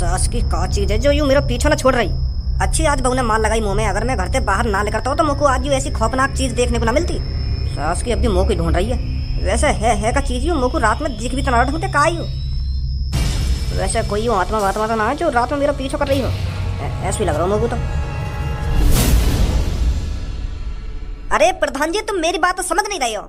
सास की का चीज है जो यूं मेरा पीछा न छोड़ रही। अच्छी आज बहू ने माल लगाई मुंह में, अगर मैं घर से बाहर ना लेकर तो मुझको आज यूं ऐसी खौफनाक चीज देखने को ना मिलती। सास की अब भी मुंह की ढूंढ रही है। वैसे है का चीज यूं मुझको रात में दिख भी तो ना ढूंढते का यूं। वैसे कोई यूं आत्मा वात्मा तो ना है जो रात में मेरा पीछा कर रही हो, ऐसा ही लग रहा मुझको तो। अरे प्रधान जी तुम मेरी बात तो समझ नहीं रहे हो।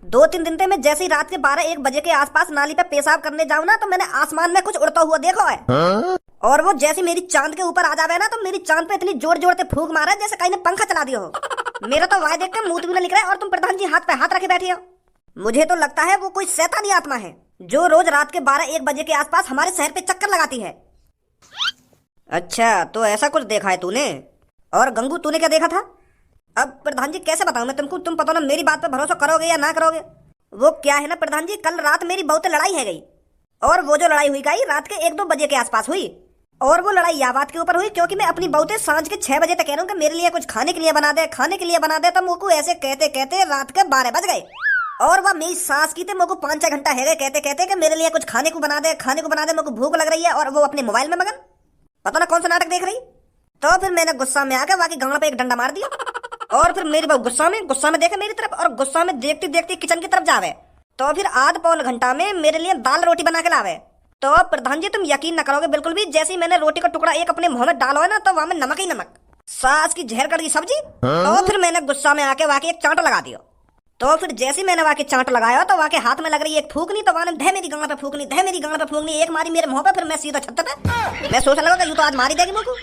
2-3 दिन से मैं जैसे ही रात के 12-1 बजे के आसपास नाली पे पेशाब करने जाऊं ना तो मैंने आसमान में कुछ उड़ता हुआ देखा है। और वो जैसे मेरी चांद के ऊपर आ जावे ना तो मेरी चांद पे इतनी जोर जोर से फूंक मारा जैसे कहीं ने पंखा चला दिया हो। मेरा तो वाय देख के मुंह भी ना निकला है और तुम प्रधान जी हाथ पे हाथ रखे बैठे हो। मुझे तो लगता है वो कोई शैतानी आत्मा है जो रोज रात के 12-1 बजे के आसपास हमारे शहर पे चक्कर लगाती है। अच्छा तो ऐसा कुछ देखा है तूने? और गंगू तूने क्या देखा था? अब प्रधान जी कैसे बताऊं मैं तुमको, तुम पता ना मेरी बात पे भरोसा करोगे या ना करोगे। वो क्या है ना प्रधान जी, कल रात मेरी बहुत लड़ाई है गई और वो जो लड़ाई हुई गई रात के 1-2 बजे के आसपास हुई। और वो लड़ाई या बात के ऊपर हुई क्योंकि मैं अपनी बहुते सांझ के 6 बजे तक कह रहा हूँ कि मेरे लिए कुछ खाने के लिए बना दे, खाने के लिए बना दे। तो मुझको ऐसे कहते कहते रात के 12 बज गए और वह मेरी सास की थे मुझको 5-6 घंटा है गए कहते कहते कि मेरे लिए कुछ खाने को बना दे, खाने को बना दे, मुझको भूख लग रही है। और वो अपने मोबाइल में मगन पता ना कौन सा नाटक देख रही। तो फिर मैंने गुस्सा में आकर वाकई गांव पे एक डंडा मार दिया और फिर मेरी बहू गुस्सा में देखे मेरी तरफ और गुस्सा में देखती देखती किचन की तरफ जावे। तो फिर आध पौन घंटा में मेरे लिए दाल रोटी बना के लावे। तो प्रधान जी तुम यकीन न करोगे बिल्कुल भी, जैसे ही मैंने रोटी का टुकड़ा एक अपने मुंह में डाला है ना तो वहां में नमक ही नमक, सास की जहर कर दी सब्जी। तो फिर मैंने गुस्सा में आके वाकई एक चांट लगा दिया। तो फिर जैसे मैंने वाकई चांट लगाया तो वाकई हाथ में लग रही एक फूकनी, तो वहां धे मेरी गांड पे फूकनी, धे मेरी गांड पे फूकनी, एक मारी मेरे मुंह पे। फिर मैं सीधा छत पे, मैं सोचने लगा यूं तो आज मारी देगी मुझको।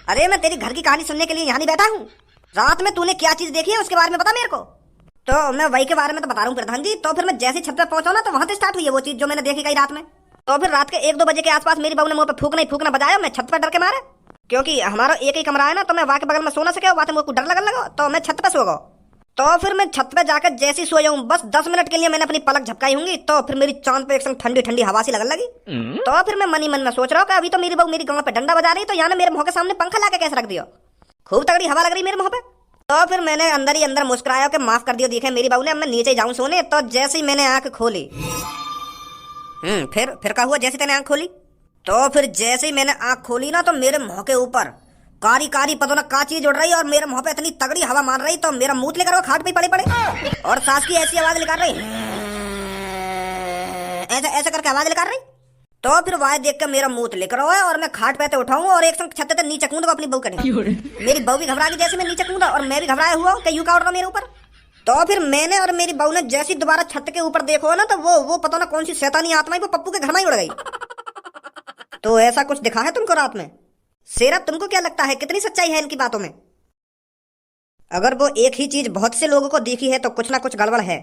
अरे मैं तेरी घर की कहानी सुनने के लिए यहाँ नहीं बैठा हूँ। रात में तूने क्या चीज देखी है उसके बारे में बता मेरे को। तो मैं वही के बारे में तो बता रहा हूँ प्रधान जी। तो फिर मैं जैसे छत पे पहुंचा ना तो वहां से स्टार्ट हुई है वो चीज जो मैंने देखी गई रात में। तो फिर रात के 1-2 बजे के आसपास मेरी बहू ने मुंह पे फूकना बजाया। मैं छत पर डर के मारे क्योंकि हमारा एक ही कमरा है ना, तो मैं वहां के बगल में सो ना सके, वहां से मुझको डर लगने लगा तो मैं छत पे सो गया। तो फिर मैं छत पे जाकर जैसे ही सोया हूँ बस 10 मिनट के लिए मैंने अपनी पलक झपकाई होंगी तो फिर मेरी चांद पे एक संग ठंडी ठंडी हवा सी लगने लगी। तो फिर मैं मन ही मन में सोच रहा हूँ कि अभी तो मेरी बहू मेरी गांव पे डंडा बजा रही तो यहाँ मेरे मुंह के सामने पंखा लाके कैसे रख दिया, खूब तगड़ी हवा लग रही मेरे मुंह पे। तो फिर मैंने अंदर ही अंदर मुस्कुराया कि माफ कर दियो देखे मेरी बहू ने, अब मैं नीचे जाऊं सोने। तो जैसे ही मैंने आंख खोली फिर क्या हुआ जैसे तेने आंख खोली? तो फिर जैसे ही मैंने आंख खोली ना तो मेरे मुंह के ऊपर कारी कारी पता ना का चीज उड़ रही और मेरे मुंह पे इतनी तगड़ी हवा मार रही तो मेरा मुंह लेकर वो खाट पे पड़े और सास की ऐसी आवाज निकाल रही, ऐसा करके आवाज निकाल रही। तो फिर वहां देख कर मेरा मुंह लेकर हुआ और मैं खाट पे उठाऊंगा और एक संग छत पे नीचे कूदूंगा अपनी बहू करने। मेरी बहू भी घबरा गई जैसे मैं नीचे कूदा और मैं भी घबराया हुआ कि यूं का उड़ रहा मेरे ऊपर। तो फिर मैंने और मेरी बहू ने जैसी दोबारा छत के ऊपर देखो ना तो वो पता ना कौन सी शैतानी आत्मा वो पप्पू के घर में ही उड़ गई। तो ऐसा कुछ दिखा है तुमको रात में? शेरा तुमको क्या लगता है कितनी सच्चाई है इनकी बातों में? अगर वो एक ही चीज बहुत से लोगों को दिखी है तो कुछ ना कुछ गड़बड़ है,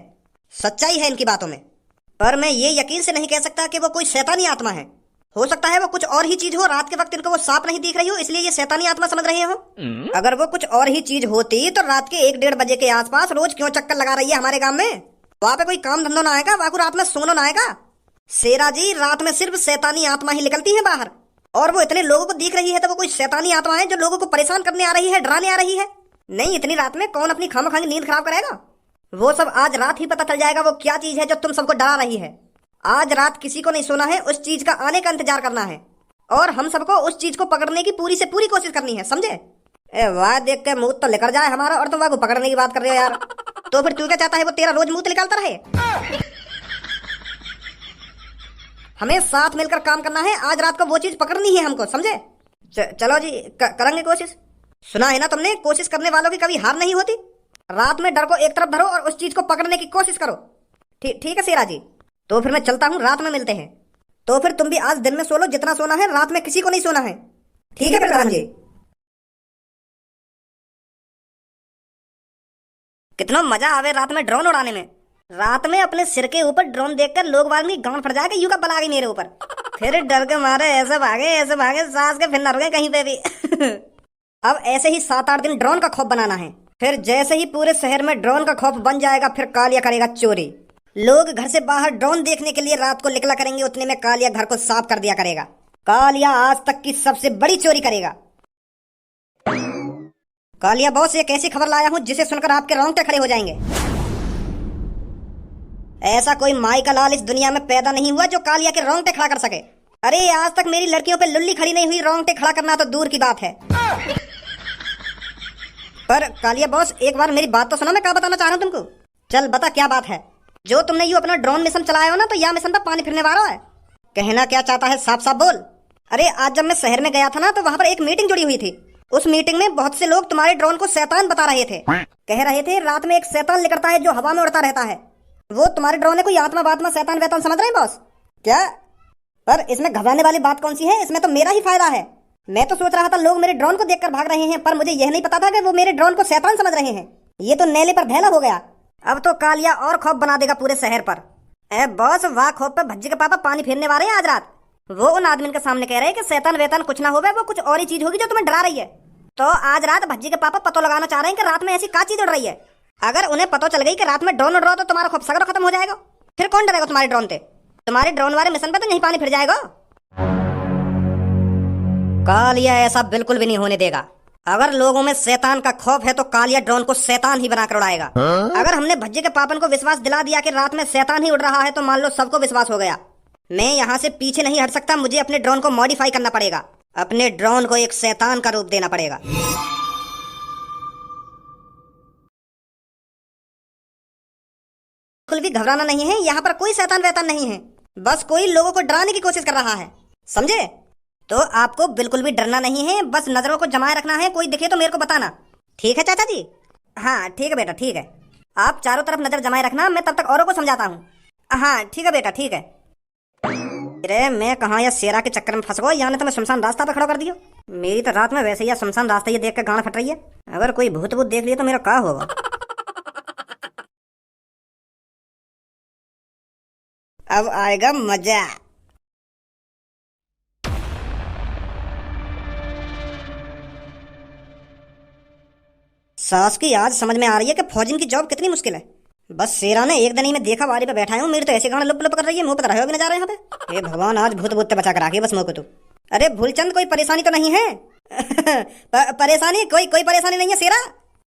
सच्चाई है इनकी बातों में। पर मैं ये यकीन से नहीं कह सकता कि वो कोई शैतानी आत्मा है। हो सकता है वो कुछ और ही चीज हो, रात के वक्त इनको वो सांप नहीं दिख रही हो इसलिए ये शैतानी आत्मा समझ रहे हो। अगर वो कुछ और ही चीज होती तो रात के 1-1:30 बजे के आसपास रोज क्यों चक्कर लगा रही है हमारे गांव में? वहां पे कोई काम धंधो ना आएगा, वहां को रात में सोना ना आएगा। शेरा जी रात में सिर्फ शैतानी आत्मा ही निकलती है बाहर और वो इतने लोगों को दिख रही है तो वो कोई शैतानी आत्मा है जो लोगों को परेशान करने आ रही है, डराने आ रही है। नहीं इतनी रात में कौन अपनी खामखानी नींद खराब करेगा? वो सब आज रात ही पता चल जाएगा वो क्या चीज है जो तुम सबको डरा रही है। आज रात किसी को नहीं सोना है, उस चीज का आने का इंतजार करना है और हम सबको उस चीज को पकड़ने की पूरी से पूरी कोशिश करनी है, समझे? वाह देख के मुंह तो लेकर जाए हमारा और तुम वहां को पकड़ने की बात कर रहे हो यार। तो फिर तू क्या चाहता है वो तेरा रोज मुंह निकालता रहे? हमें साथ मिलकर काम करना है, आज रात को वो चीज पकड़नी है हमको, समझे? चलो जी करेंगे कोशिश। सुना है ना तुमने, कोशिश करने वालों की कभी हार नहीं होती। रात में डर को एक तरफ धरो और उस चीज को पकड़ने की कोशिश करो। ठीक है शेरा जी, तो फिर मैं चलता हूँ, रात में मिलते हैं। तो फिर तुम भी आज दिन में सो लो जितना सोना है, रात में किसी को नहीं सोना है। ठीक है प्रधान जी। कितना मजा आवे रात में ड्रोन उड़ाने में। रात में अपने सिर के ऊपर ड्रोन देखकर लोग वागनी गांड फट जाएगा यूं का बला गई मेरे ऊपर। फिर डर के मारे ऐसे भागे सास के फिर न रुके कहीं पे भी। अब ऐसे ही 7-8 दिन ड्रोन का खौफ बनाना है। फिर जैसे ही पूरे शहर में ड्रोन का खौफ बन जाएगा फिर कालिया करेगा चोरी। लोग घर से बाहर ड्रोन देखने के लिए रात को निकला करेंगे, उतने में कालिया घर को साफ कर दिया करेगा। कालिया आज तक की सबसे बड़ी चोरी करेगा। कालिया बॉस एक ऐसी खबर लाया हूं जिसे सुनकर आपके रोंगटे खड़े हो जाएंगे। ऐसा कोई माई का लाल इस दुनिया में पैदा नहीं हुआ जो कालिया के रोंगटे खड़ा कर सके। अरे आज तक मेरी लड़कियों पे लुल्ली खड़ी नहीं हुई, रोंगटे खड़ा करना तो दूर की बात है। पर कालिया बॉस, एक बार मेरी बात तो सुनो, मैं क्या बताना चाह रहा हूँ तुमको। चल बता क्या बात है। जो तुमने यू अपना ड्रोन मिशन चलाया हो ना, तो यह मिशन पर पानी फिरने वाला है। कहना क्या चाहता है, साफ साफ बोल। अरे आज जब मैं शहर में गया था ना, तो वहाँ पर एक मीटिंग जुड़ी हुई थी। उस मीटिंग में बहुत से लोग तुम्हारे ड्रोन को शैतान बता रहे थे। कह रहे थे रात में एक शैतान निकलता है जो हवा में उड़ता रहता है। वो तुम्हारे ड्रोन है कोई आत्मा वात्मा शैतान वैतान समझ रहे हैं बॉस क्या? पर इसमें घबराने वाली बात कौन सी है, इसमें तो मेरा ही फायदा है। मैं तो सोच रहा था लोग मेरे ड्रोन को देखकर भाग रहे हैं, पर मुझे यह नहीं पता था कि वो मेरे ड्रोन को शैतान समझ रहे हैं। ये तो नेले पर धैला हो गया। अब तो कालिया और खौफ बना देगा पूरे शहर पर। ए बॉस, वाह खौफ पे भज्जी के पापा पानी फेरने वाले हैं आज रात। वो उन आदमी के सामने कह रहे हैं कि शैतान वैतान कुछ ना होगा, वो कुछ और ही चीज होगी जो तुम्हें डरा रही है। तो आज रात भज्जी के पापा पतो लगाना चाह रहे हैं कि रात में ऐसी क्या चीज उड़ रही है। अगर उन्हें पता चल गई कि रात में ड्रोन उड़ रहा हो, तो तुम्हारा खौफ सगड़ खत्म हो जाएगा। फिर कौन डरेगा तुम्हारे ड्रोन से? तुम्हारे ड्रोन वाले मिशन पे तो यही पानी फिर जाएगा। कालिया ऐसा बिल्कुल भी नहीं होने देगा। अगर लोगों में शैतान का खौफ है तो कालिया ड्रोन को शैतान ही बनाकर उड़ाएगा। अगर हमने भज्जे के पापन को विश्वास दिला दिया कि रात में शैतान ही उड़ रहा है, तो मान लो सबको विश्वास हो गया। मैं यहाँ से पीछे नहीं हट सकता, मुझे अपने ड्रोन को मॉडिफाई करना पड़ेगा। अपने ड्रोन को एक शैतान का रूप देना पड़ेगा। बिल्कुल भी घबराना नहीं है, यहाँ पर कोई शैतान वैतान नहीं है। बस कोई लोगों को डराने की कोशिश कर रहा है, समझे? तो आपको बिल्कुल भी डरना नहीं है, बस नजरों को जमाए रखना है। कोई दिखे तो मेरे को बताना, ठीक है चाचा जी? हाँ ठीक है बेटा, ठीक है। आप चारों तरफ नजर जमाए रखना, मैं तब तक औरों को समझाता हूँ। हाँ ठीक है बेटा, ठीक है। अरे मैं कहाँ या शेरा के चक्कर में फंस गया, यहाँ ने तो मैं शमशान रास्ता पे खड़ा कर दिया। मेरी तो रात में वैसे ही शमशान रास्ता ये देख कर गांड फट रही है। अगर कोई भूत भूत देख लिया तो मेरा क्या होगा? अब आएगा मजा। सास की आज समझ में आ रही है कि फौजिन की जॉब कितनी मुश्किल है। बस शेरा ने एक दिन ही में देखा वारी पे बैठा हूँ, मेरी तो ऐसे गाना लुप लुप कर रही है, मुंह पर रहे होगी नजारा यहाँ पे। हे भगवान, आज भूत भूत बचा कर आके बस मुँह को तू। अरे भूलचंद, कोई परेशानी तो नहीं है? परेशानी कोई परेशानी नहीं है शेरा।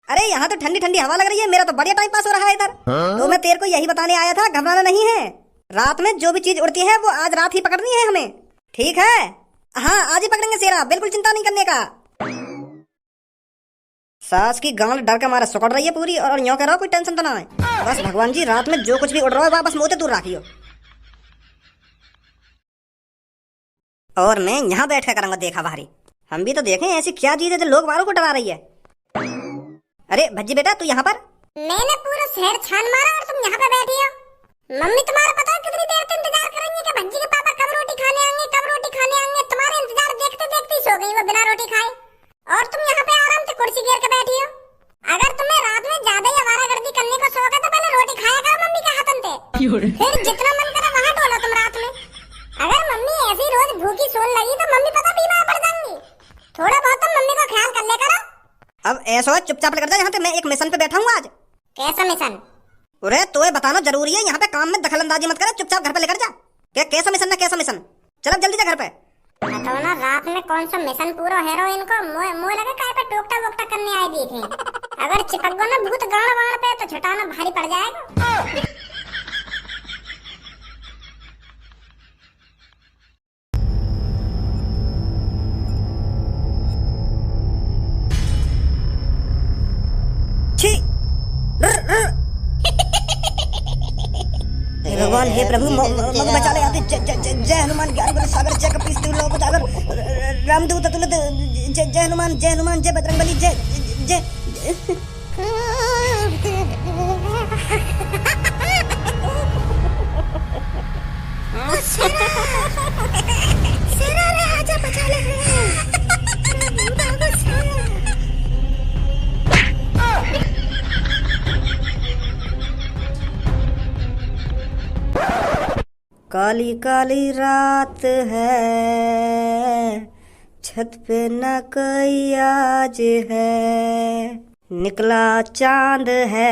अरे यहाँ तो ठंडी ठंडी हवा लग रही है, मेरा तो बढ़िया टाइम पास हो रहा है इधर। तो मैं तेरे को यही बताने आया था, घबराना नहीं है। रात में जो भी चीज उड़ती है वो आज रात ही पकड़नी है हमें, ठीक है? हाँ आज ही पकड़ेंगे शेरा, बिल्कुल चिंता नहीं करने का। सास की गांड डर के मारे सुकड़ रही है पूरी, और यूं कह रहा कोई टेंशन तो ना है। बस भगवान जी, रात में जो कुछ भी उड़ रहा है वापस मुँह से दूर रखियो। और मैं यहाँ बैठ कर करूंगा देखा भारी। हम भी तो देखें ऐसी क्या चीज है जो लोग वालों को डरा रही है। अरे भज्जी बेटा, तू यहाँ पर? मैंने पूरा शहर छान मारा और तुम यहाँ पे बैठी हो। मम्मी तुम्हारा पता है कितनी देर से इंतजार कर रही है कि भज्जी के पापा कब रोटी खाने आएंगे, कब रोटी खाने आएंगे। तुम्हारे इंतजार देखते देखते सो गई वो बिना रोटी खाए, और तुम यहाँ पे आराम से कुर्सी घेर के बैठी हो। अगर तुम्हें रात में ज्यादा ही आवारागर्दी करने को शौक है तो पहले रोटी खाया करो मम्मी के हाथन से, फिर जितना मन करे वहाँ डोलो तुम रात में। अगर मम्मी ऐसी रोज भूखी सोने लगी तो मम्मी पता बीमार पड़ जाएंगी। थोड़ा बहुत तुम मम्मी का ख्याल कर ले करो। अब ऐसा चुपचाप कर जा, यहाँ पे मैं एक मिशन पे बैठा हूँ आज। कैसा मिशन? अरे तो ये बताना जरूरी है, यहाँ पे काम में दखल अंदाजी मत करे, चुपचाप घर पे लेकर जा। क्या कैसा मिशन ना कैसा मिशन? चल जल्दी जा घर पे। बताओ ना, रात में कौन सा मिशन पूरा हेरोइन को मुँह लगा काय पे टोकटा वोकटा करने आई दी थी। अगर चिपक गो ना भूत गाड़ वाड़ पे तो छुटाना भारी पड़ जाएगा। भगवान हे प्रभु मग बचा ले आते। जय हनुमान ज्ञान गुण सागर जय कपीस तिहु लोक उजागर रामदूत अतुलित जय हनुमान जय बजरंगबली जय जय। शेरा रे आजा बचा ले। काली काली रात है, छत पे न कोई आज है, निकला चांद है,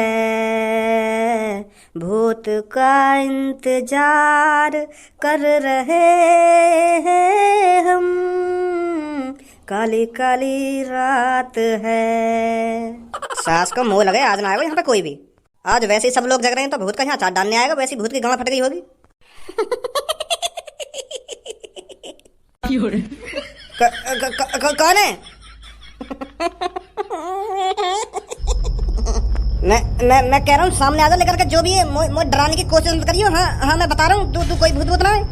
भूत का इंतजार कर रहे हैं हम, काली काली रात है। सास को मुंह लगे, आज ना आएगा यहाँ पे कोई भी। आज वैसे ही सब लोग जग रहे हैं तो भूत का यहाँ चाट डालने आएगा, वैसी भूत की गांड फट गई होगी। कौन है? मैं कह रहा हूँ सामने आ जा लेकर के, जो भी है मुझे डराने की कोशिश मत करियो। हाँ हाँ मैं बता रहा हूँ, तू कोई भूत भूत ना है।